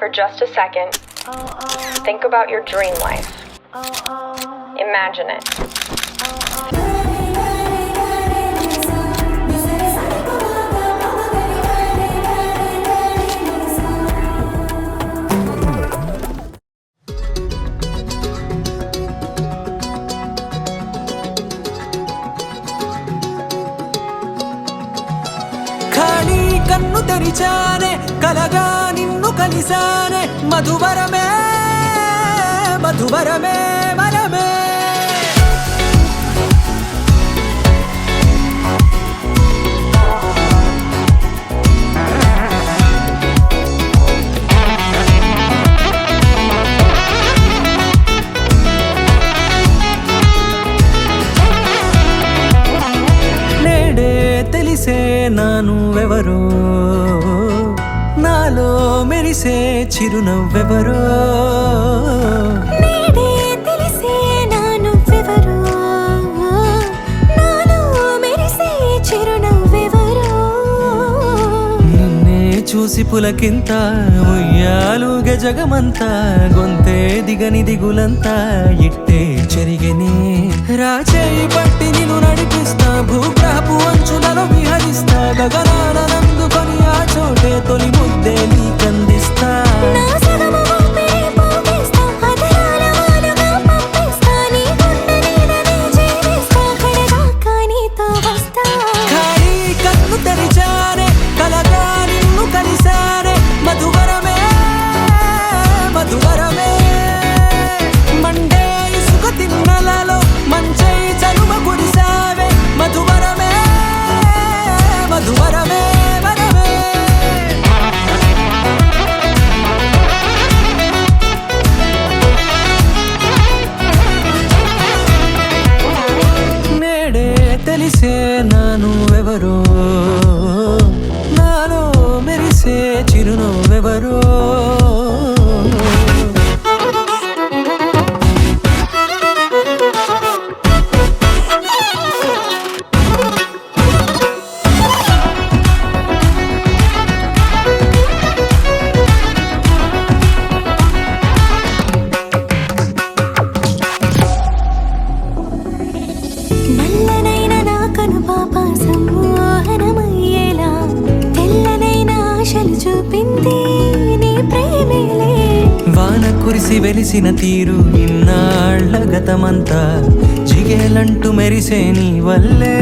For just a second, think about your dream life. Imagine it. కన్ను తెరిచానే కలగా నిన్ను కలిసానే మధువరమే మధువరమే మనమే నేడే తెలిసే నానువెవరో నాలో మెరిసే చిరునవ్వెవరో నేడే తెలిసే నానువెవరో నాలో మెరిసే చిరునవ్వెవరో నిన్నే చూసి పులకింత ఉయ్యాలుగ జగమంతా గొంతే దిగని దిగులంతా ఇట్టే చెరిగెనే రాచేయి పట్టి నిన్ను నడిపిస్తా భూగ్రహపు అంచులలో విహరిస్తా గగనాన నందుకొని ఆ చోటే తొలి ముద్దే నీకందిస్తా నా సగము ఊపిరి పోగేస్తా అదరాల వాలుగా పంపిస్తా నీ గుండె నీడనే జీవిస్తా కడదాకా నీతో వస్తా ఖాళీ కన్ను తెరిచానే కలగా నిన్ను కలిసానే మధువరమే మధువరమే మండే ఇసుక తిన్నలలో మంచై చలుమ కురిసావే మధువరమే మధువరమే వరమే నేడే తెలిసే నానువెవరో నాలో మెరిసే చిరునవ్వెవరో నల్లనైన నా కనుపాప సమ్మోహనమయ్యేలా తెల్లనైన ఆశలు చూపింది నీ ప్రేమేలే వాన కురిసి వెలిసిన తీరు ఇన్నాళ్ల గతమంతా జిగేలంటూ మెరిసే నీ వల్లే